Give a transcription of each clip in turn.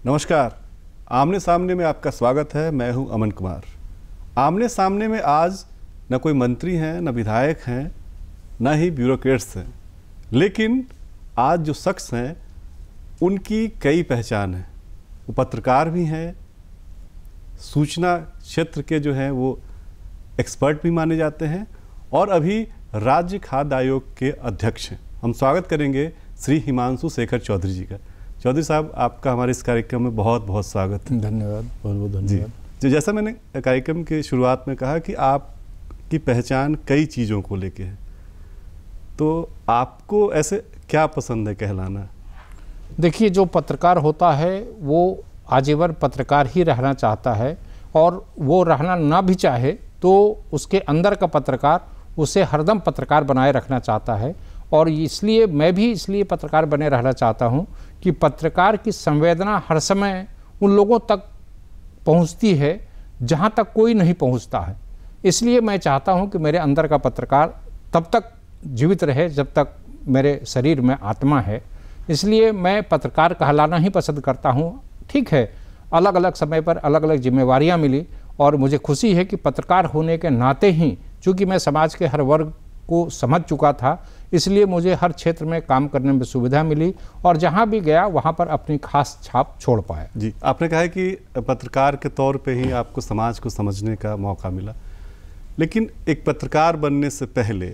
नमस्कार। आमने सामने में आपका स्वागत है। मैं हूं अमन कुमार। आमने सामने में आज न कोई मंत्री हैं, न विधायक हैं, न ही ब्यूरोक्रेट्स हैं, लेकिन आज जो शख्स हैं उनकी कई पहचान है। वो पत्रकार भी हैं, सूचना क्षेत्र के जो हैं वो एक्सपर्ट भी माने जाते हैं और अभी राज्य खाद्य आयोग के अध्यक्ष हैं। हम स्वागत करेंगे श्री हिमांशु शेखर चौधरी जी का। चौधरी साहब, आपका हमारे इस कार्यक्रम में बहुत बहुत स्वागत है। धन्यवाद, बहुत बहुत धन्यवाद। जी, जैसा मैंने कार्यक्रम की शुरुआत में कहा कि आपकी पहचान कई चीज़ों को लेके है, तो आपको ऐसे क्या पसंद है कहलाना? देखिए, जो पत्रकार होता है वो आजीवन पत्रकार ही रहना चाहता है, और वो रहना ना भी चाहे तो उसके अंदर का पत्रकार उसे हरदम पत्रकार बनाए रखना चाहता है। और इसलिए मैं भी इसलिए पत्रकार बने रहना चाहता हूं कि पत्रकार की संवेदना हर समय उन लोगों तक पहुंचती है जहां तक कोई नहीं पहुंचता है। इसलिए मैं चाहता हूं कि मेरे अंदर का पत्रकार तब तक जीवित रहे जब तक मेरे शरीर में आत्मा है। इसलिए मैं पत्रकार कहलाना ही पसंद करता हूं। ठीक है, अलग अलग समय पर अलग अलग जिम्मेवारियां मिली और मुझे खुशी है कि पत्रकार होने के नाते ही, चूँकि मैं समाज के हर वर्ग को समझ चुका था, इसलिए मुझे हर क्षेत्र में काम करने में सुविधा मिली और जहां भी गया वहां पर अपनी खास छाप छोड़ पाया। जी, आपने कहा है कि पत्रकार के तौर पे ही आपको समाज को समझने का मौका मिला, लेकिन एक पत्रकार बनने से पहले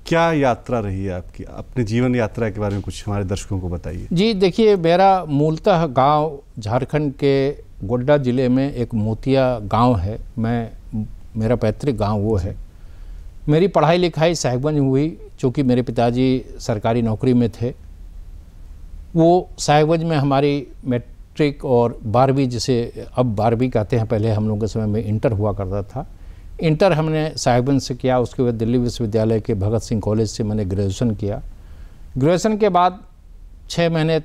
क्या यात्रा रही है आपकी? अपने जीवन यात्रा के बारे में कुछ हमारे दर्शकों को बताइए। जी देखिए, मेरा मूलतः गांव झारखंड के गोड्डा जिले में एक मोतिया गांव है। मेरा पैतृक गांव वो है। मेरी पढ़ाई लिखाई साहिबगंज हुई, चूँकि मेरे पिताजी सरकारी नौकरी में थे। वो साहिबगंज में हमारी मैट्रिक और 12वीं, जिसे अब 12वीं कहते हैं, पहले हम लोगों के समय में इंटर हुआ करता था, इंटर हमने साहिबगंज से किया। उसके बाद दिल्ली विश्वविद्यालय के भगत सिंह कॉलेज से मैंने ग्रेजुएशन किया। ग्रेजुएशन के बाद 6 महीने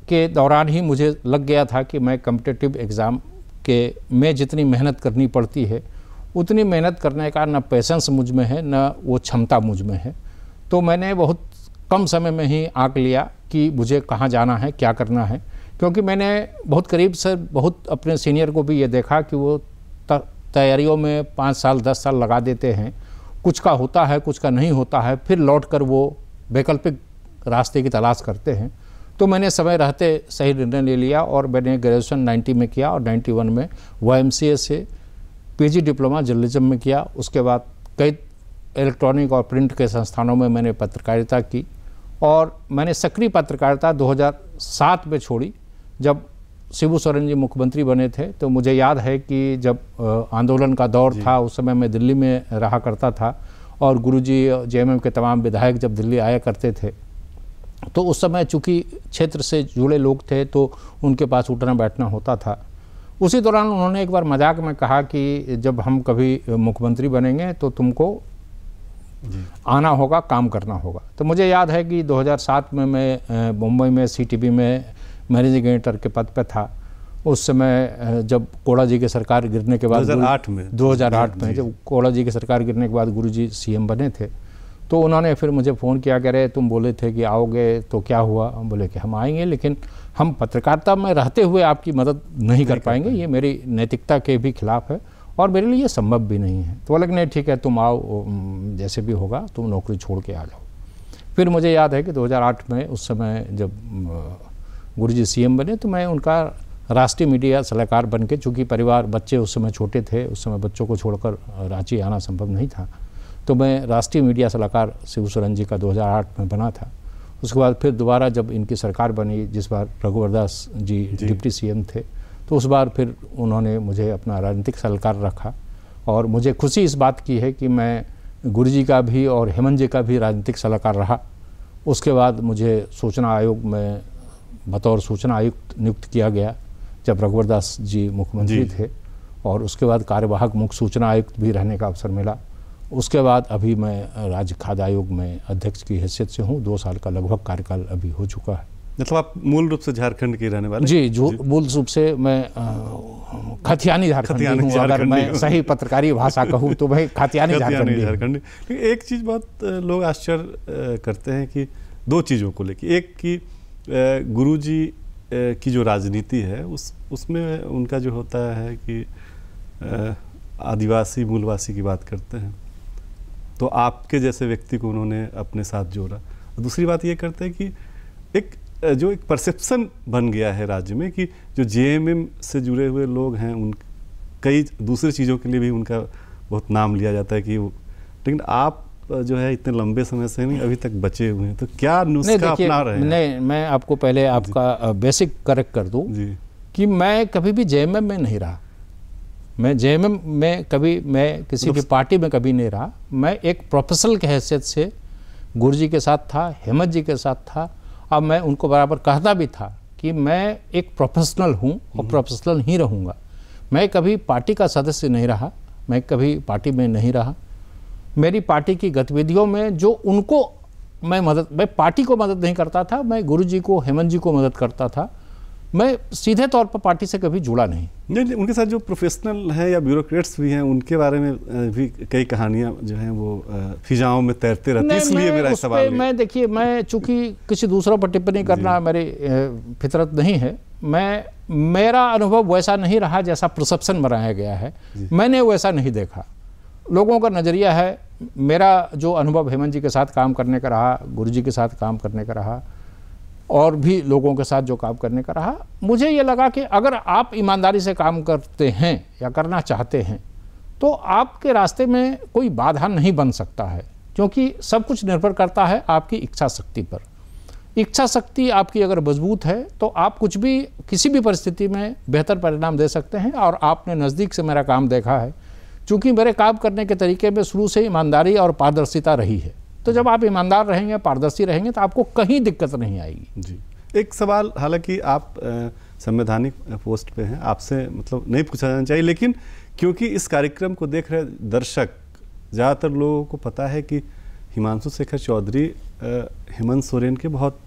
के दौरान ही मुझे लग गया था कि मैं कॉम्पिटिटिव एग्ज़ाम के में जितनी मेहनत करनी पड़ती है उतनी मेहनत करने का न पेशेंस मुझ में है, न वो क्षमता मुझ में है। तो मैंने बहुत कम समय में ही आंक लिया कि मुझे कहाँ जाना है, क्या करना है, क्योंकि मैंने बहुत करीब से बहुत अपने सीनियर को भी ये देखा कि वो तैयारियों में 5 साल 10 साल लगा देते हैं। कुछ का होता है, कुछ का नहीं होता है, फिर लौट कर वो वैकल्पिक रास्ते की तलाश करते हैं। तो मैंने समय रहते सही निर्णय ले लिया और मैंने ग्रेजुएशन 90 में किया और 91 में YMCA से PG डिप्लोमा जर्नलिज्म में किया। उसके बाद कई इलेक्ट्रॉनिक और प्रिंट के संस्थानों में मैंने पत्रकारिता की और मैंने सक्रिय पत्रकारिता 2007 में छोड़ी। जब शिबू सोरेन जी मुख्यमंत्री बने थे तो मुझे याद है कि जब आंदोलन का दौर था, उस समय मैं दिल्ली में रहा करता था और गुरुजी JMM के तमाम विधायक जब दिल्ली आया करते थे तो उस समय चूँकि क्षेत्र से जुड़े लोग थे तो उनके पास उठना बैठना होता था। उसी दौरान उन्होंने एक बार मजाक में कहा कि जब हम कभी मुख्यमंत्री बनेंगे तो तुमको आना होगा, काम करना होगा। तो मुझे याद है कि 2007 में मैं मुंबई में CTV में मैनेजिंग एडिटर के पद पे था। उस समय जब कोड़ा जी की सरकार गिरने के बाद 2008 में जब कोड़ा जी की सरकार गिरने के बाद गुरुजी CM बने थे तो उन्होंने फिर मुझे फ़ोन किया, कह रहे तुम बोले थे कि आओगे तो क्या हुआ? हम बोले कि हम आएंगे, लेकिन हम पत्रकारिता में रहते हुए आपकी मदद नहीं कर पाएंगे, ये मेरी नैतिकता के भी खिलाफ है और मेरे लिए संभव भी नहीं है। तो बोले नहीं ठीक है, तुम आओ, जैसे भी होगा तुम नौकरी छोड़ के आ जाओ। फिर मुझे याद है कि 2008 में उस समय जब गुरुजी CM बने तो मैं उनका राष्ट्रीय मीडिया सलाहकार बन के, चूँकि परिवार बच्चे उस समय छोटे थे, उस समय बच्चों को छोड़कर रांची आना संभव नहीं था, तो मैं राष्ट्रीय मीडिया सलाहकार शिबू सोरेन जी का 2008 में बना था। उसके बाद फिर दोबारा जब इनकी सरकार बनी, जिस बार रघुवर दास जी डिप्टी CM थे, तो उस बार फिर उन्होंने मुझे अपना राजनीतिक सलाहकार रखा और मुझे खुशी इस बात की है कि मैं गुरुजी का भी और हेमंत जी का भी राजनीतिक सलाहकार रहा। उसके बाद मुझे सूचना आयोग में बतौर सूचना आयुक्त नियुक्त किया गया जब रघुवर दास जी मुख्यमंत्री थे, और उसके बाद कार्यवाहक मुख्य सूचना आयुक्त भी रहने का अवसर मिला। उसके बाद अभी मैं राज्य खाद्य आयोग में अध्यक्ष की हैसियत से हूँ। 2 साल का लगभग कार्यकाल अभी हो चुका है। मतलब आप मूल रूप से झारखंड के रहने वाले? जी, मूल रूप से मैं खतियानी झारखंडी हूँ। अगर मैं सही पत्रकारी भाषा कहूँ तो भाई खतियानी झारखंडी। एक चीज़ बहुत लोग आश्चर्य करते हैं कि 2 चीज़ों को लेकर, एक कि गुरुजी की जो राजनीति है उसमें उनका जो होता है कि आदिवासी मूलवासी की बात करते हैं, तो आपके जैसे व्यक्ति को उन्होंने अपने साथ जोड़ा। दूसरी बात ये करते हैं कि एक परसेप्शन बन गया है राज्य में कि जो जेएमएम से जुड़े हुए लोग हैं उन कई दूसरी चीज़ों के लिए भी उनका बहुत नाम लिया जाता है कि लेकिन आप जो है इतने लंबे समय से नहीं अभी तक बचे हुए हैं, तो क्या नुस्खा अपना रहे हैं? नहीं, मैं आपको पहले आपका बेसिक करेक्ट कर दूं कि मैं कभी भी जेएमएम में नहीं रहा। मैं जेएमएम में कभी, मैं किसी भी पार्टी में कभी नहीं रहा। मैं एक प्रोफेशनल की हैसियत से गुरुजी के साथ था, हेमंत जी के साथ था। अब मैं उनको बराबर कहता भी था कि मैं एक प्रोफेशनल हूँ और प्रोफेशनल ही रहूँगा। मैं कभी पार्टी का सदस्य नहीं रहा, मैं कभी पार्टी में नहीं रहा। मेरी पार्टी की गतिविधियों में जो उनको मैं पार्टी को मदद नहीं करता था, मैं गुरुजी को, हेमंत जी को मदद करता था। मैं सीधे तौर पर पार्टी से कभी जुड़ा नहीं। उनके साथ जो प्रोफेशनल है या ब्यूरोक्रेट्स भी हैं उनके बारे में भी कई कहानियां जो हैं वो फिजाओं में तैरते रहती हैं, इसलिए मेरा सवाल है। मैं देखिए, मैं चूंकि किसी दूसरों पर टिप्पणी करना मेरी फितरत नहीं है। मेरा अनुभव वैसा नहीं रहा जैसा परसेप्शन बनाया गया है, मैंने वैसा नहीं देखा। लोगों का नज़रिया है। मेरा जो अनुभव हेमंत जी के साथ काम करने का रहा, गुरुजी के साथ काम करने का रहा और भी लोगों के साथ जो काम करने का रहा, मुझे ये लगा कि अगर आप ईमानदारी से काम करते हैं या करना चाहते हैं तो आपके रास्ते में कोई बाधा नहीं बन सकता है, क्योंकि सब कुछ निर्भर करता है आपकी इच्छा शक्ति पर। इच्छा शक्ति आपकी अगर मजबूत है तो आप कुछ भी, किसी भी परिस्थिति में बेहतर परिणाम दे सकते हैं। और आपने नज़दीक से मेरा काम देखा है, चूँकि मेरे काम करने के तरीके में शुरू से ईमानदारी और पारदर्शिता रही है। तो जब आप ईमानदार रहेंगे, पारदर्शी रहेंगे, तो आपको कहीं दिक्कत नहीं आएगी। जी, एक सवाल, हालांकि आप संवैधानिक पोस्ट पे हैं, आपसे मतलब नहीं पूछा जाना चाहिए, लेकिन क्योंकि इस कार्यक्रम को देख रहे दर्शक, ज़्यादातर लोगों को पता है कि हिमांशु शेखर चौधरी हेमंत सोरेन के बहुत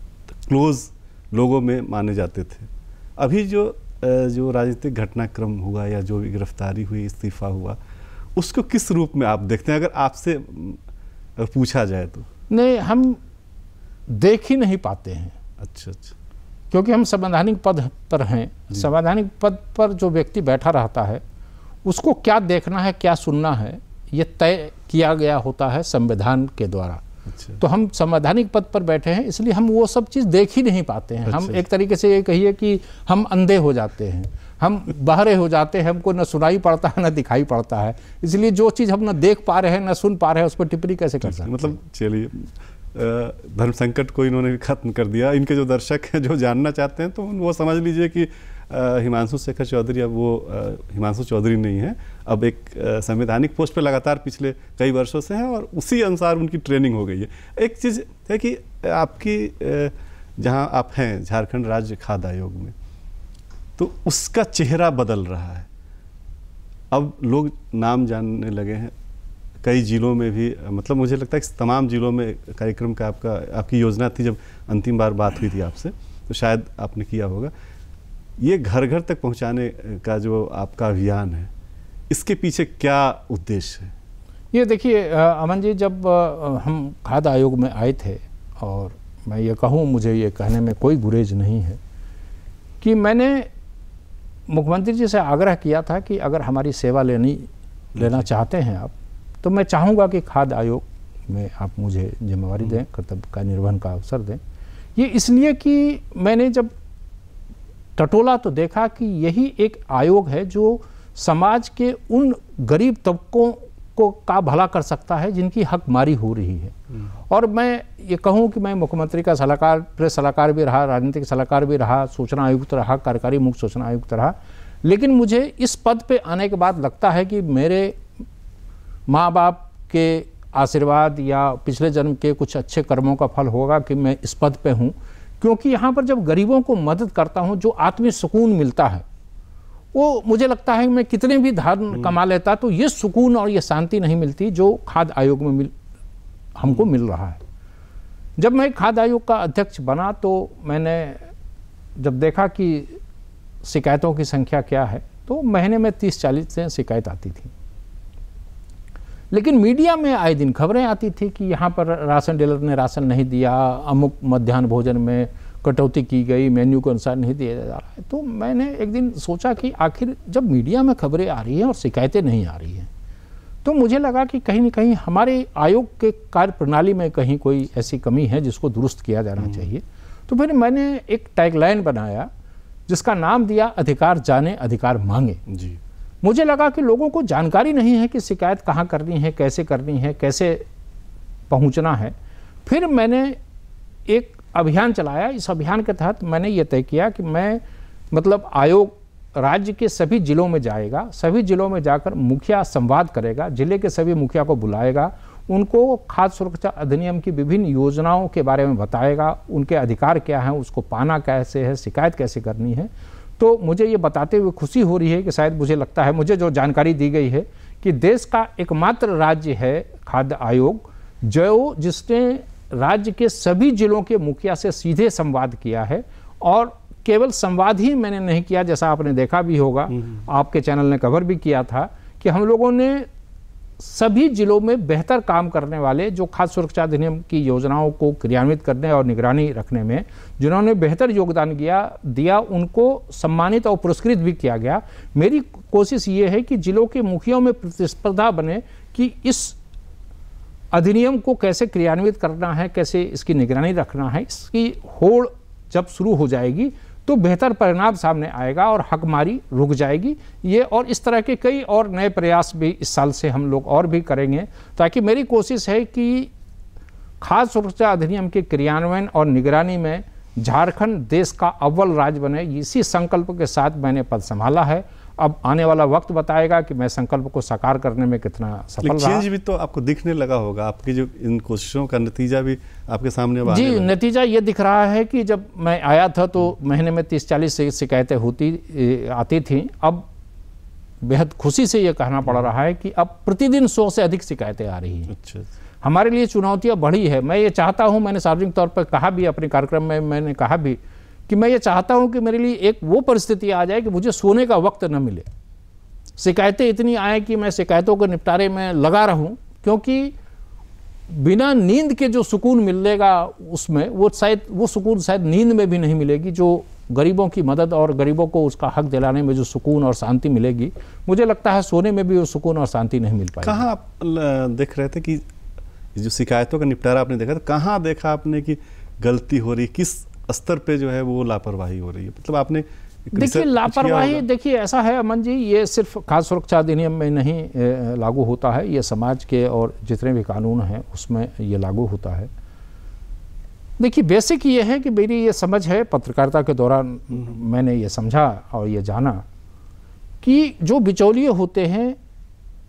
क्लोज लोगों में माने जाते थे। अभी जो राजनीतिक घटनाक्रम हुआ या जो गिरफ्तारी हुई, इस्तीफा हुआ, उसको किस रूप में आप देखते हैं, अगर आपसे पूछा जाए तो? नहीं, हम देख ही नहीं पाते हैं। अच्छा, क्योंकि हम संवैधानिक पद पर हैं। संवैधानिक पद पर जो व्यक्ति बैठा रहता है उसको क्या देखना है, क्या सुनना है, ये तय किया गया होता है संविधान के द्वारा। अच्छा। तो हम संवैधानिक पद पर बैठे हैं, इसलिए हम वो सब चीज़ देख ही नहीं पाते हैं। हम एक तरीके से ये कहिए कि हम अंधे हो जाते हैं, हम बहरे हो जाते हैं, हमको न सुनाई पड़ता है न दिखाई पड़ता है। इसलिए जो चीज़ हम न देख पा रहे हैं न सुन पा रहे हैं, उस पर टिप्पणी कैसे कर सकते हैं? मतलब चलिए, धर्म संकट को इन्होंने खत्म कर दिया। इनके जो दर्शक हैं जो जानना चाहते हैं तो वो समझ लीजिए कि हिमांशु शेखर चौधरी अब वो हिमांशु चौधरी नहीं है, अब एक संवैधानिक पोस्ट पे लगातार पिछले कई वर्षों से हैं और उसी अनुसार उनकी ट्रेनिंग हो गई है। एक चीज़ है कि आपकी जहां आप हैं झारखंड राज्य खाद्य आयोग में, तो उसका चेहरा बदल रहा है। अब लोग नाम जानने लगे हैं कई जिलों में भी। मतलब मुझे लगता है कि तमाम जिलों में कार्यक्रम का आपकी योजना थी। जब अंतिम बार बात हुई थी आपसे तो शायद आपने किया होगा। ये घर घर तक पहुंचाने का जो आपका अभियान है, इसके पीछे क्या उद्देश्य है? ये देखिए अमन जी, जब हम खाद्य आयोग में आए थे, और मैं ये कहूँ, मुझे ये कहने में कोई गुरेज नहीं है कि मैंने मुख्यमंत्री जी से आग्रह किया था कि अगर हमारी सेवा लेना चाहते हैं आप, तो मैं चाहूँगा कि खाद्य आयोग में आप मुझे जिम्मेवारी दें, कर्तव्य का निर्वहन का अवसर दें। ये इसलिए कि मैंने जब टटोला तो देखा कि यही एक आयोग है जो समाज के उन गरीब तबकों को का भला कर सकता है जिनकी हकमारी हो रही है। और मैं ये कहूँ कि मैं मुख्यमंत्री का सलाहकार, प्रेस सलाहकार भी रहा, राजनीतिक सलाहकार भी रहा, सूचना आयुक्त रहा, कार्यकारी मुख्य सूचना आयुक्त रहा, लेकिन मुझे इस पद पे आने के बाद लगता है कि मेरे माँ बाप के आशीर्वाद या पिछले जन्म के कुछ अच्छे कर्मों का फल होगा कि मैं इस पद पे हूँ। क्योंकि यहाँ पर जब गरीबों को मदद करता हूँ, जो आत्मिक सुकून मिलता है, वो मुझे लगता है मैं कितने भी धन कमा लेता तो ये सुकून और ये शांति नहीं मिलती जो खाद्य आयोग में हमको मिल रहा है। जब मैं खाद्य आयोग का अध्यक्ष बना तो मैंने जब देखा कि शिकायतों की संख्या क्या है, तो महीने में 30-40 से शिकायत आती थी। लेकिन मीडिया में आए दिन खबरें आती थी कि यहाँ पर राशन डीलर ने राशन नहीं दिया, अमुक मध्याह्न भोजन में कटौती की गई, मेन्यू के अनुसार नहीं दिया जा रहा है। तो मैंने एक दिन सोचा कि आखिर जब मीडिया में खबरें आ रही हैं और शिकायतें नहीं आ रही हैं, तो मुझे लगा कि कहीं न कहीं हमारे आयोग के कार्य प्रणाली में कहीं कोई ऐसी कमी है जिसको दुरुस्त किया जाना चाहिए। तो फिर मैंने एक टैगलाइन बनाया जिसका नाम दिया, अधिकार जाने अधिकार मांगे। जी। मुझे लगा कि लोगों को जानकारी नहीं है कि शिकायत कहाँ करनी है, कैसे करनी है, कैसे पहुँचना है। फिर मैंने एक अभियान चलाया। इस अभियान के तहत मैंने ये तय किया कि मैं मतलब आयोग राज्य के सभी जिलों में जाएगा, सभी जिलों में जाकर मुखिया संवाद करेगा, जिले के सभी मुखिया को बुलाएगा, उनको खाद्य सुरक्षा अधिनियम की विभिन्न योजनाओं के बारे में बताएगा, उनके अधिकार क्या हैं, उसको पाना कैसे है, शिकायत कैसे करनी है। तो मुझे ये बताते हुए खुशी हो रही है कि शायद मुझे लगता है, मुझे जो जानकारी दी गई है कि देश का एकमात्र राज्य है खाद्य आयोग जिसने राज्य के सभी जिलों के मुखिया से सीधे संवाद किया है। और केवल संवाद ही मैंने नहीं किया, जैसा आपने देखा भी होगा, आपके चैनल ने कवर भी किया था कि हम लोगों ने सभी जिलों में बेहतर काम करने वाले, जो खाद्य सुरक्षा अधिनियम की योजनाओं को क्रियान्वित करने और निगरानी रखने में जिन्होंने बेहतर योगदान दिया उनको सम्मानित और पुरस्कृत भी किया गया। मेरी कोशिश ये है कि जिलों के मुखियों में प्रतिस्पर्धा बने कि इस अधिनियम को कैसे क्रियान्वित करना है, कैसे इसकी निगरानी रखना है। इसकी होड़ जब शुरू हो जाएगी तो बेहतर परिणाम सामने आएगा और हकमारी रुक जाएगी। ये और इस तरह के कई और नए प्रयास भी इस साल से हम लोग और भी करेंगे, ताकि मेरी कोशिश है कि खाद्य सुरक्षा अधिनियम के क्रियान्वयन और निगरानी में झारखंड देश का अव्वल राज्य बने। इसी संकल्प के साथ मैंने पद संभाला है। अब आने वाला वक्त बताएगा कि मैं संकल्प को साकार करने में कितना सफल रहा। चेंज भी तो आपको दिखने लगा होगा, आपकी जो इन कोशिशों का नतीजा भी आपके सामने आ जी, नतीजा ये दिख रहा है कि जब मैं आया था तो महीने में 30-40 शिकायतें आती थी। अब बेहद खुशी से ये कहना पड़ रहा है कि अब प्रतिदिन 100 से अधिक शिकायतें आ रही हैं। अच्छा। हमारे लिए चुनौतियाँ बढ़ी है। मैं ये चाहता हूँ, मैंने सार्वजनिक तौर पर कहा भी, अपने कार्यक्रम में मैंने कहा भी कि मैं ये चाहता हूं कि मेरे लिए एक वो परिस्थिति आ जाए कि मुझे सोने का वक्त न मिले। शिकायतें इतनी आए कि मैं शिकायतों के निपटारे में लगा रहूं, क्योंकि बिना नींद के जो सुकून मिलेगा उसमें, वो सुकून शायद नींद में भी नहीं मिलेगी। जो गरीबों की मदद और गरीबों को उसका हक दिलाने में जो सुकून और शांति मिलेगी, मुझे लगता है सोने में भी वो सुकून और शांति नहीं मिल पाएगी। कहाँ आप देख रहे थे कि जो शिकायतों का निपटारा आपने देखा, तो कहाँ देखा आपने कि गलती हो रही, किस स्तर पे जो है वो लापरवाही हो रही है? मतलब आपने देखिए, लापरवाही, देखिए ऐसा है अमन जी, ये सिर्फ खाद्य सुरक्षा अधिनियम में नहीं लागू होता है, ये समाज के और जितने भी कानून हैं उसमें ये लागू होता है। देखिए, बेसिक ये है कि मेरी ये समझ है, पत्रकारिता के दौरान मैंने ये समझा और ये जाना कि जो बिचौलिए होते हैं,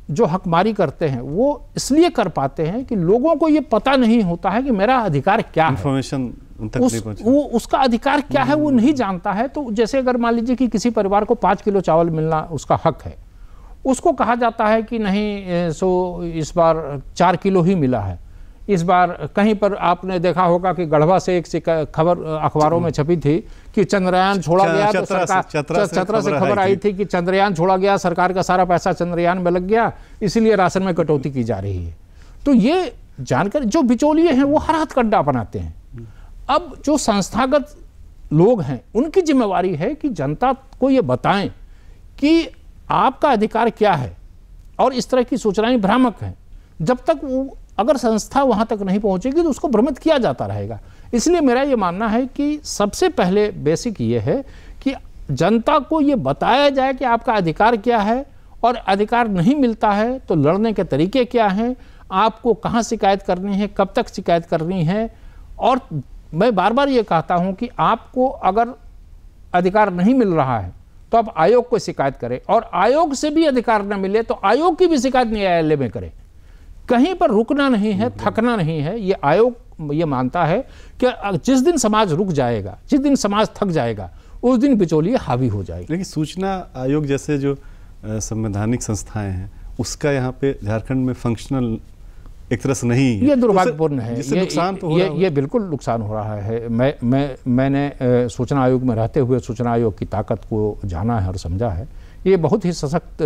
जो हकमारी करते हैं, वो इसलिए कर पाते हैं कि लोगों को ये पता नहीं होता है कि मेरा अधिकार क्या है। इंफॉर्मेशन उसका अधिकार क्या है वो नहीं जानता है। तो जैसे अगर मान लीजिए कि किसी परिवार को 5 किलो चावल मिलना उसका हक है, उसको कहा जाता है कि नहीं, सो इस बार 4 किलो ही मिला है। इस बार कहीं पर आपने देखा होगा कि गढ़वा से एक खबर अखबारों में छपी थी कि चंद्रयान छोड़ा गया, तो सरकार चतरा से खबर आई थी कि चंद्रयान छोड़ा गया, सरकार का सारा पैसा चंद्रयान में लग गया, इसलिए राशन में कटौती की जा रही है। तो ये जानकर जो बिचौलिए हैं वो हर हाथ कड्डा बनाते हैं। अब जो संस्थागत लोग हैं उनकी जिम्मेवारी है कि जनता को ये बताएं कि आपका अधिकार क्या है, और इस तरह की सूचनाएं भ्रामक हैं। जब तक वो अगर संस्था वहां तक नहीं पहुंचेगी तो उसको भ्रमित किया जाता रहेगा। इसलिए मेरा ये मानना है कि सबसे पहले बेसिक ये है कि जनता को ये बताया जाए कि आपका अधिकार क्या है, और अधिकार नहीं मिलता है तो लड़ने के तरीके क्या हैं, आपको कहाँ शिकायत करनी है, कब तक शिकायत करनी है। और मैं बार बार ये कहता हूं कि आपको अगर अधिकार नहीं मिल रहा है तो आप आयोग को शिकायत करें, और आयोग से भी अधिकार न मिले तो आयोग की भी शिकायत न्यायालय में करें। कहीं पर रुकना नहीं है, थकना नहीं है। ये आयोग ये मानता है कि जिस दिन समाज रुक जाएगा, जिस दिन समाज थक जाएगा, उस दिन बिचौलिए हावी हो जाएगी। लेकिन सूचना आयोग जैसे जो संवैधानिक संस्थाएं हैं, उसका यहाँ पे झारखंड में फंक्शनल एक तरह से नहीं है। ये दुर्भाग्यपूर्ण है। ये बिल्कुल नुकसान हो रहा है। मैंने सूचना आयोग में रहते हुए सूचना आयोग की ताकत को जाना है और समझा है। ये बहुत ही सशक्त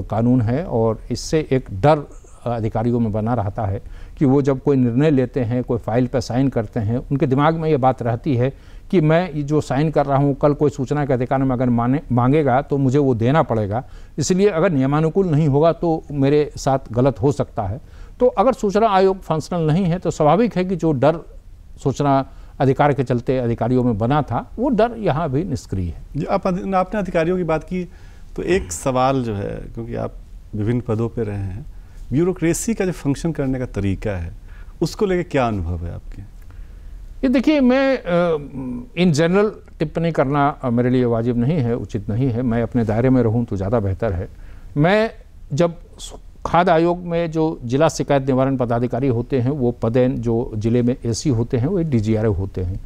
कानून है, और इससे एक डर अधिकारियों में बना रहता है कि वो जब कोई निर्णय लेते हैं, कोई फाइल पर साइन करते हैं, उनके दिमाग में ये बात रहती है कि मैं ये जो साइन कर रहा हूँ कल कोई सूचना के अधिकार में अगर मांगेगा तो मुझे वो देना पड़ेगा, इसलिए अगर नियमानुकूल नहीं होगा तो मेरे साथ गलत हो सकता है। तो अगर सूचना आयोग फंक्शनल नहीं है तो स्वाभाविक है कि जो डर सूचना अधिकार के चलते अधिकारियों में बना था वो डर यहाँ भी निष्क्रिय है। आपने अधिकारियों की बात की तो एक सवाल जो है, क्योंकि आप विभिन्न पदों पर रहे हैं, ब्यूरोक्रेसी का जो फंक्शन करने का तरीका है उसको लेके क्या अनुभव है आपके? ये देखिए, मैं इन जनरल टिप्पणी करना मेरे लिए वाजिब नहीं है, उचित नहीं है। मैं अपने दायरे में रहूं तो ज़्यादा बेहतर है। मैं जब खाद्य आयोग में जो जिला शिकायत निवारण पदाधिकारी होते हैं वो पदेन जो जिले में एसी होते हैं वो DGRO होते हैं।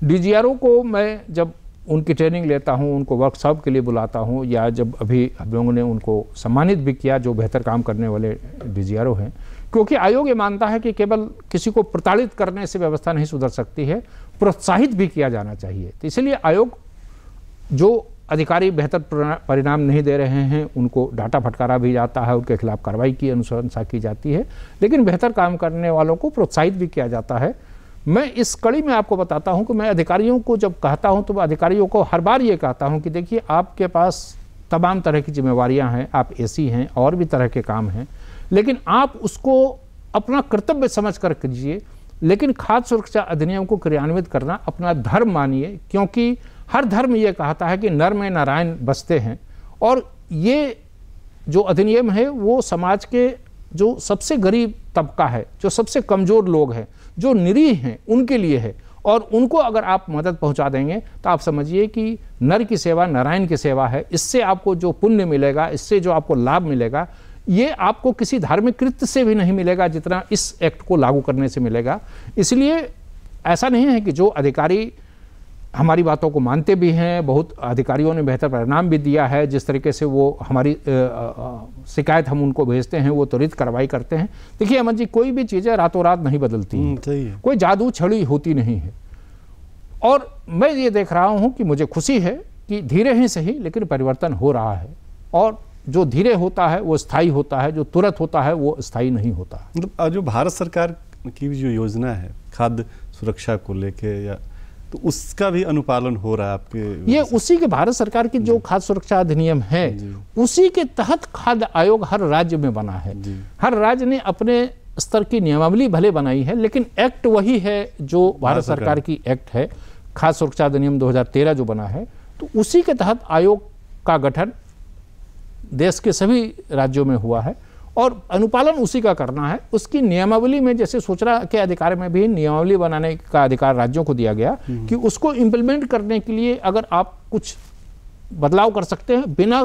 DGRO को मैं जब उनकी ट्रेनिंग लेता हूं, उनको वर्कशॉप के लिए बुलाता हूं, या जब अभी हम लोगों ने उनको सम्मानित भी किया जो बेहतर काम करने वाले DGRO हैं, क्योंकि आयोग ये मानता है कि केवल किसी को प्रताड़ित करने से व्यवस्था नहीं सुधर सकती है, प्रोत्साहित भी किया जाना चाहिए। तो इसलिए आयोग जो अधिकारी बेहतर परिणाम नहीं दे रहे हैं उनको डाटा फटकारा भी जाता है, उनके खिलाफ कार्रवाई की अनुशंसा की जाती है, लेकिन बेहतर काम करने वालों को प्रोत्साहित भी किया जाता है। मैं इस कड़ी में आपको बताता हूं कि मैं अधिकारियों को जब कहता हूं तो अधिकारियों को हर बार ये कहता हूं कि देखिए, आपके पास तमाम तरह की जिम्मेवारियां हैं, आप एसी हैं और भी तरह के काम हैं, लेकिन आप उसको अपना कर्तव्य समझ कर कीजिए, लेकिन खाद्य सुरक्षा अधिनियम को क्रियान्वित करना अपना धर्म मानिए, क्योंकि हर धर्म ये कहता है कि नर में नारायण बसते हैं, और ये जो अधिनियम है वो समाज के जो सबसे गरीब तबका है, जो सबसे कमज़ोर लोग हैं, जो निरीह हैं, उनके लिए है। और उनको अगर आप मदद पहुंचा देंगे तो आप समझिए कि नर की सेवा नारायण की सेवा है। इससे आपको जो पुण्य मिलेगा, इससे जो आपको लाभ मिलेगा, ये आपको किसी धार्मिक कृत्य से भी नहीं मिलेगा जितना इस एक्ट को लागू करने से मिलेगा। इसलिए ऐसा नहीं है कि जो अधिकारी हमारी बातों को मानते भी हैं, बहुत अधिकारियों ने बेहतर परिणाम भी दिया है, जिस तरीके से वो हमारी शिकायत हम उनको भेजते हैं वो त्वरित कार्रवाई करते हैं। देखिए अमन जी, कोई भी चीज़ें रातों रात नहीं बदलती हैं, कोई जादू छड़ी होती नहीं है। और मैं ये देख रहा हूँ कि मुझे खुशी है कि धीरे ही सही लेकिन परिवर्तन हो रहा है, और जो धीरे होता है वो स्थायी होता है, जो तुरंत होता है वो स्थायी नहीं होता। मतलब जो भारत सरकार की जो योजना है खाद्य सुरक्षा को लेके, या तो उसका भी अनुपालन हो रहा है आपके? ये उसी के भारत सरकार की जो खाद्य सुरक्षा अधिनियम है उसी के तहत खाद्य आयोग हर राज्य में बना है। हर राज्य ने अपने स्तर की नियमावली भले बनाई है, लेकिन एक्ट वही है जो भारत सरकार की एक्ट है, खाद्य सुरक्षा अधिनियम 2013 जो बना है। तो उसी के तहत आयोग का गठन देश के सभी राज्यों में हुआ है और अनुपालन उसी का करना है। उसकी नियमावली में, जैसे सूचना के अधिकार में भी नियमावली बनाने का अधिकार राज्यों को दिया गया कि उसको इम्प्लीमेंट करने के लिए अगर आप कुछ बदलाव कर सकते हैं बिना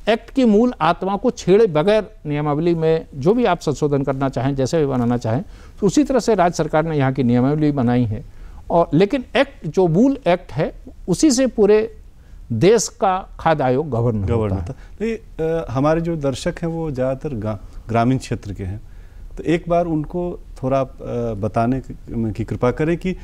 एक्ट की मूल आत्मा को छेड़े बगैर, नियमावली में जो भी आप संशोधन करना चाहें, जैसे भी बनाना चाहें, तो उसी तरह से राज्य सरकार ने यहाँ की नियमावली बनाई है। और लेकिन एक्ट जो मूल एक्ट है उसी से पूरे देश का खाद्य आयोग गवर्न होता है। हमारे जो दर्शक हैं वो ज़्यादातर ग्रामीण क्षेत्र के हैं, तो एक बार उनको थोड़ा बताने की कृपा करें कि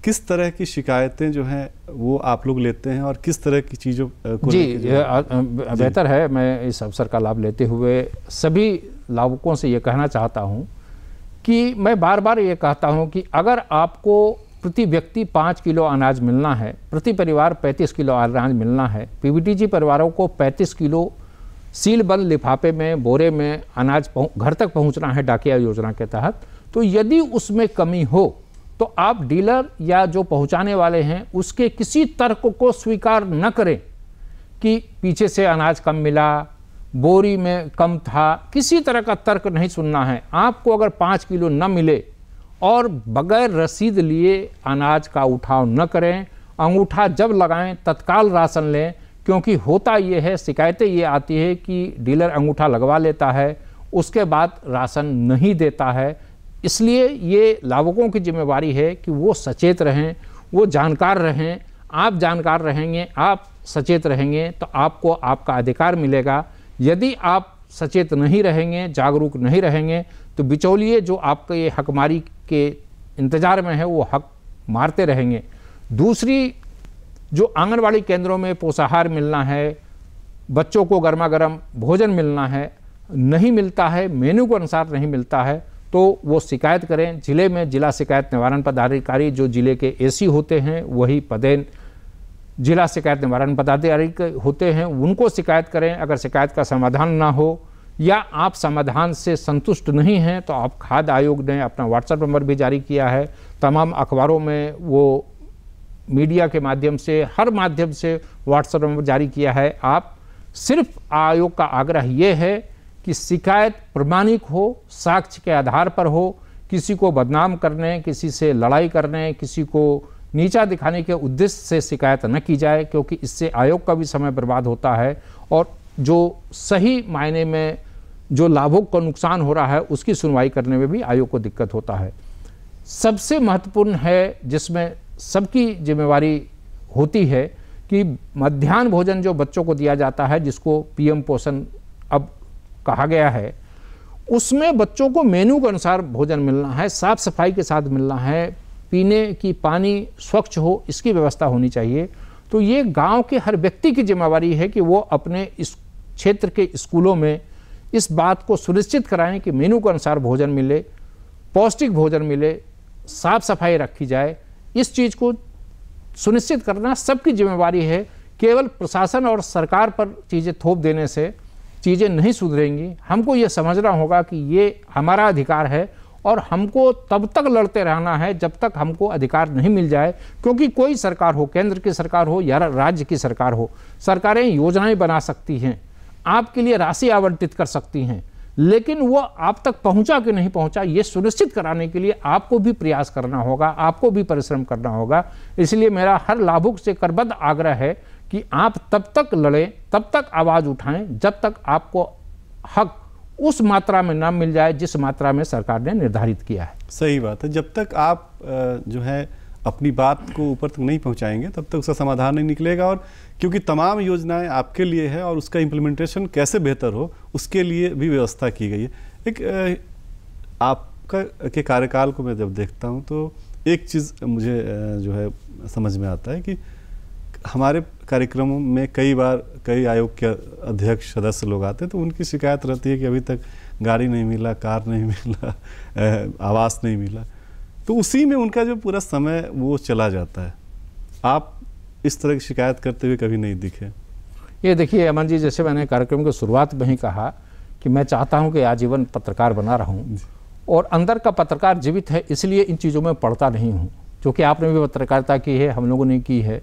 किस तरह की शिकायतें जो हैं वो आप लोग लेते हैं और किस तरह की चीज़ों को जी बेहतर है। मैं इस अवसर का लाभ लेते हुए सभी लाभुकों से ये कहना चाहता हूँ कि मैं बार बार ये कहता हूँ कि अगर आपको प्रति व्यक्ति 5 किलो अनाज मिलना है, प्रति परिवार 35 किलो अनाज मिलना है, पीबीटीजी परिवारों को 35 किलो सीलबंद लिफाफे में, बोरे में अनाज घर तक पहुंचना है डाकिया योजना के तहत, तो यदि उसमें कमी हो तो आप डीलर या जो पहुंचाने वाले हैं उसके किसी तर्क को स्वीकार न करें कि पीछे से अनाज कम मिला, बोरी में कम था, किसी तरह का तर्क नहीं सुनना है। आपको अगर 5 किलो न मिले और बगैर रसीद लिए अनाज का उठाव न करें, अंगूठा जब लगाएं तत्काल राशन लें, क्योंकि होता ये है, शिकायतें ये आती है कि डीलर अंगूठा लगवा लेता है उसके बाद राशन नहीं देता है। इसलिए ये लाभुकों की जिम्मेवारी है कि वो सचेत रहें, वो जानकार रहें। आप जानकार रहेंगे, आप सचेत रहेंगे तो आपको आपका अधिकार मिलेगा। यदि आप सचेत नहीं रहेंगे, जागरूक नहीं रहेंगे, तो बिचौलिए जो आपके ये हकमारी के इंतजार में है वो हक मारते रहेंगे। दूसरी, जो आंगनवाड़ी केंद्रों में पोषाहार मिलना है, बच्चों को गर्मा गर्म भोजन मिलना है, नहीं मिलता है, मेनू के अनुसार नहीं मिलता है, तो वो शिकायत करें। जिले में जिला शिकायत निवारण पदाधिकारी जो जिले के एसी होते हैं वही पदेन जिला शिकायत निवारण पदाधिकारी होते हैं, उनको शिकायत करें। अगर शिकायत का समाधान ना हो या आप समाधान से संतुष्ट नहीं हैं तो आप खाद्य आयोग ने अपना व्हाट्सएप नंबर भी जारी किया है, तमाम अखबारों में वो मीडिया के माध्यम से हर माध्यम से व्हाट्सएप नंबर जारी किया है। आप सिर्फ आयोग का आग्रह ये है कि शिकायत प्रमाणिक हो, साक्ष्य के आधार पर हो, किसी को बदनाम करने, किसी से लड़ाई करने, किसी को नीचा दिखाने के उद्देश्य से शिकायत न की जाए, क्योंकि इससे आयोग का भी समय बर्बाद होता है और जो सही मायने में जो लाभों को नुकसान हो रहा है उसकी सुनवाई करने में भी आयोग को दिक्कत होता है। सबसे महत्वपूर्ण है जिसमें सबकी जिम्मेवारी होती है कि मध्याह्न भोजन जो बच्चों को दिया जाता है, जिसको पीएम पोषण अब कहा गया है, उसमें बच्चों को मेनू के अनुसार भोजन मिलना है, साफ सफाई के साथ मिलना है, पीने की पानी स्वच्छ हो, इसकी व्यवस्था होनी चाहिए। तो ये गांव के हर व्यक्ति की जिम्मेवारी है कि वो अपने इस क्षेत्र के स्कूलों में इस बात को सुनिश्चित कराएं कि मेनू के अनुसार भोजन मिले, पौष्टिक भोजन मिले, साफ सफाई रखी जाए। इस चीज़ को सुनिश्चित करना सबकी जिम्मेवारी है। केवल प्रशासन और सरकार पर चीज़ें थोप देने से चीज़ें नहीं सुधरेंगी। हमको ये समझना होगा कि ये हमारा अधिकार है और हमको तब तक लड़ते रहना है जब तक हमको अधिकार नहीं मिल जाए, क्योंकि कोई सरकार हो, केंद्र की सरकार हो या राज्य की सरकार हो, सरकारें योजनाएं बना सकती हैं, आपके लिए राशि आवंटित कर सकती हैं, लेकिन वो आप तक पहुंचा कि नहीं पहुंचा ये सुनिश्चित कराने के लिए आपको भी प्रयास करना होगा, आपको भी परिश्रम करना होगा। इसलिए मेरा हर लाभुक से करबद्ध आग्रह है कि आप तब तक लड़ें, तब तक आवाज़ उठाएं जब तक आपको हक उस मात्रा में ना मिल जाए जिस मात्रा में सरकार ने निर्धारित किया है। सही बात है। जब तक आप जो है अपनी बात को ऊपर तक नहीं पहुंचाएंगे तब तक उसका समाधान नहीं निकलेगा। और क्योंकि तमाम योजनाएं आपके लिए है और उसका इम्प्लीमेंटेशन कैसे बेहतर हो उसके लिए भी व्यवस्था की गई है। एक आपका के कार्यकाल को मैं जब देखता हूं तो एक चीज़ मुझे जो है समझ में आता है कि हमारे कार्यक्रमों में कई बार कई आयोग के अध्यक्ष सदस्य लोग आते हैं तो उनकी शिकायत रहती है कि अभी तक गाड़ी नहीं मिला, कार नहीं मिला, आवास नहीं मिला, तो उसी में उनका जो पूरा समय वो चला जाता है। आप इस तरह की शिकायत करते हुए कभी नहीं दिखे। ये देखिए अमन जी, जैसे मैंने कार्यक्रम की शुरुआत में ही कहा कि मैं चाहता हूं कि आजीवन पत्रकार बना रहूं और अंदर का पत्रकार जीवित है, इसलिए इन चीज़ों में पढ़ता नहीं हूं। क्योंकि आपने भी पत्रकारिता की है, हम लोगों ने की है,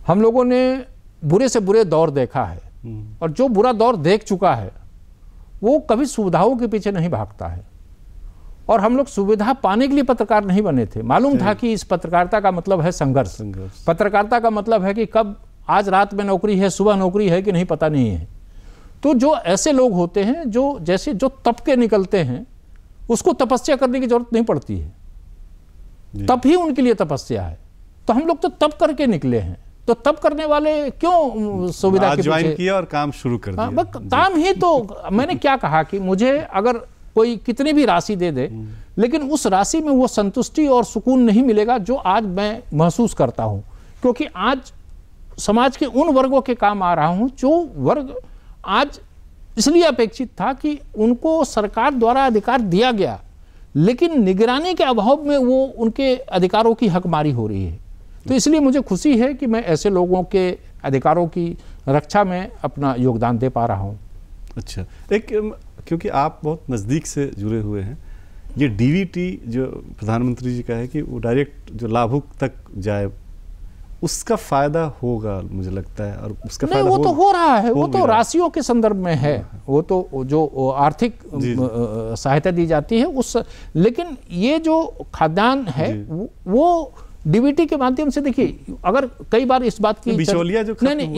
हम लोगों ने बुरे से बुरे दौर देखा है और जो बुरा दौर देख चुका है वो कभी सुविधाओं के पीछे नहीं भागता है। और हम लोग सुविधा पाने के लिए पत्रकार नहीं बने थे। मालूम था कि इस पत्रकारिता का मतलब है संघर्ष। पत्रकारिता का मतलब है कि कब आज रात में नौकरी है, सुबह नौकरी है कि नहीं पता नहीं है। तो जो ऐसे लोग होते हैं जो जैसे जो तप के निकलते हैं उसको तपस्या करने की जरूरत नहीं पड़ती है, तप ही उनके लिए तपस्या है। तो हम लोग तो तप करके निकले हैं, तो तब करने वाले क्यों सुविधा के पीछे किया और काम शुरू कर दिया। काम ही तो मैंने क्या कहा कि मुझे अगर कोई कितनी भी राशि दे दे लेकिन उस राशि में वो संतुष्टि और सुकून नहीं मिलेगा जो आज मैं महसूस करता हूं। क्योंकि आज समाज के उन वर्गों के काम आ रहा हूं जो वर्ग आज इसलिए अपेक्षित था कि उनको सरकार द्वारा अधिकार दिया गया लेकिन निगरानी के अभाव में वो उनके अधिकारों की हकमारी हो रही है। तो इसलिए मुझे खुशी है कि मैं ऐसे लोगों के अधिकारों की रक्षा में अपना योगदान दे पा रहा हूं। अच्छा, एक क्योंकि आप बहुत नज़दीक से जुड़े हुए हैं, ये डीवीटी जो प्रधानमंत्री जी का है कि वो डायरेक्ट जो लाभुक तक जाए, उसका फायदा होगा मुझे लगता है। और उसका नहीं, वो तो हो रहा है, वो तो राशियों के संदर्भ में है, वो तो जो आर्थिक सहायता दी जाती है उस, लेकिन ये जो खाद्यान्न है वो डीबीटी के माध्यम से देखिए, अगर कई बार इस बात की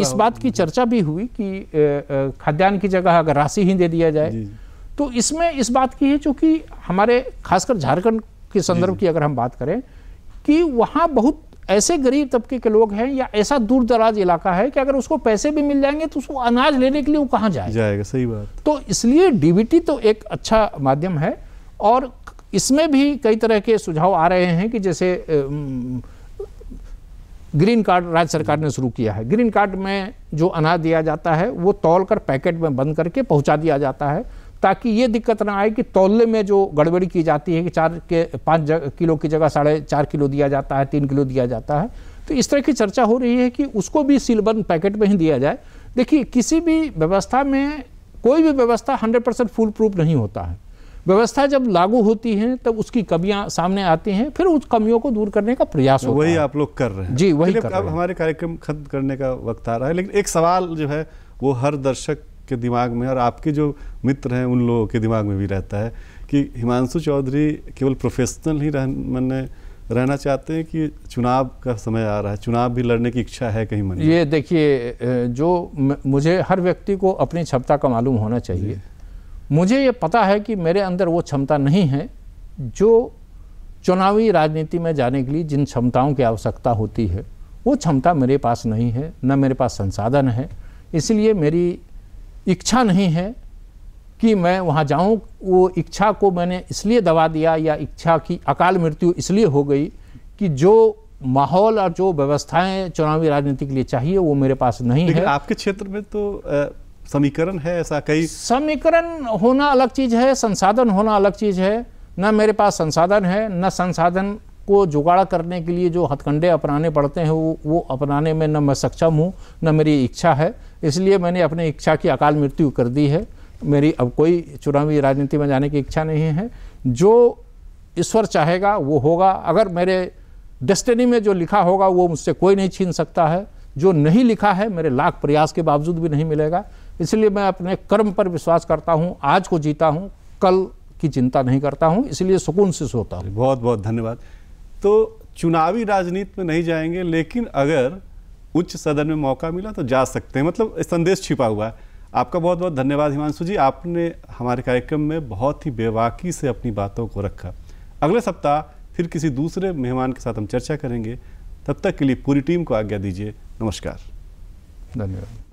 इस बात की चर्चा भी हुई कि खाद्यान्न की जगह अगर राशि ही दे दिया जाए, तो इसमें इस बात की है चूंकि हमारे खासकर झारखंड के संदर्भ की अगर हम बात करें कि वहाँ बहुत ऐसे गरीब तबके के लोग हैं या ऐसा दूर दराज इलाका है कि अगर उसको पैसे भी मिल जाएंगे तो उसको अनाज लेने के लिए वो कहाँ जाएगा। सही बात। तो इसलिए डीबीटी तो एक अच्छा माध्यम है और इसमें भी कई तरह के सुझाव आ रहे हैं कि जैसे ग्रीन कार्ड राज्य सरकार ने शुरू किया है। ग्रीन कार्ड में जो अनाज दिया जाता है वो तौल कर पैकेट में बंद करके पहुंचा दिया जाता है ताकि ये दिक्कत ना आए कि तौले में जो गड़बड़ी की जाती है कि 5 किलो की जगह 4.5 किलो दिया जाता है, 3 किलो दिया जाता है। तो इस तरह की चर्चा हो रही है कि उसको भी सीलबंद पैकेट में ही दिया जाए। देखिए, किसी भी व्यवस्था में कोई भी व्यवस्था 100% फुल प्रूफ नहीं होता है। व्यवस्था जब लागू होती है तब उसकी कमियां सामने आती हैं, फिर उस कमियों को दूर करने का प्रयास होता है। वही आप लोग कर रहे हैं। जी, वही कर रहे हैं। अब हमारे कार्यक्रम खत्म करने का वक्त आ रहा है, लेकिन एक सवाल जो है वो हर दर्शक के दिमाग में और आपके जो मित्र हैं उन लोगों के दिमाग में भी रहता है कि हिमांशु चौधरी केवल प्रोफेशनल ही रहना चाहते हैं कि चुनाव का समय आ रहा है, चुनाव भी लड़ने की इच्छा है कहीं मन में? ये देखिए, जो मुझे हर व्यक्ति को अपनी क्षमता का मालूम होना चाहिए। मुझे ये पता है कि मेरे अंदर वो क्षमता नहीं है जो चुनावी राजनीति में जाने के लिए जिन क्षमताओं की आवश्यकता होती है, वो क्षमता मेरे पास नहीं है, न मेरे पास संसाधन है। इसलिए मेरी इच्छा नहीं है कि मैं वहाँ जाऊँ। वो इच्छा को मैंने इसलिए दबा दिया, या इच्छा की अकाल मृत्यु इसलिए हो गई कि जो माहौल और जो व्यवस्थाएं चुनावी राजनीति के लिए चाहिए वो मेरे पास नहीं है। आपके क्षेत्र में तो समीकरण है ऐसा? कई समीकरण होना अलग चीज़ है, संसाधन होना अलग चीज़ है। न मेरे पास संसाधन है, न संसाधन को जुगाड़ करने के लिए जो हथकंडे अपनाने पड़ते हैं वो अपनाने में न मैं सक्षम हूँ, न मेरी इच्छा है। इसलिए मैंने अपनी इच्छा की अकाल मृत्यु कर दी है। मेरी अब कोई चुनावी राजनीति में जाने की इच्छा नहीं है। जो ईश्वर चाहेगा वो होगा। अगर मेरे डेस्टिनी में जो लिखा होगा वो मुझसे कोई नहीं छीन सकता है। जो नहीं लिखा है मेरे लाख प्रयास के बावजूद भी नहीं मिलेगा। इसलिए मैं अपने कर्म पर विश्वास करता हूँ, आज को जीता हूँ, कल की चिंता नहीं करता हूँ, इसलिए सुकून से सोता हूँ। बहुत बहुत धन्यवाद। तो चुनावी राजनीति में नहीं जाएंगे, लेकिन अगर उच्च सदन में मौका मिला तो जा सकते हैं, मतलब संदेश छिपा हुआ है। आपका बहुत बहुत धन्यवाद हिमांशु जी, आपने हमारे कार्यक्रम में बहुत ही बेबाकी से अपनी बातों को रखा। अगले सप्ताह फिर किसी दूसरे मेहमान के साथ हम चर्चा करेंगे। तब तक के लिए पूरी टीम को आज्ञा दीजिए। नमस्कार। धन्यवाद।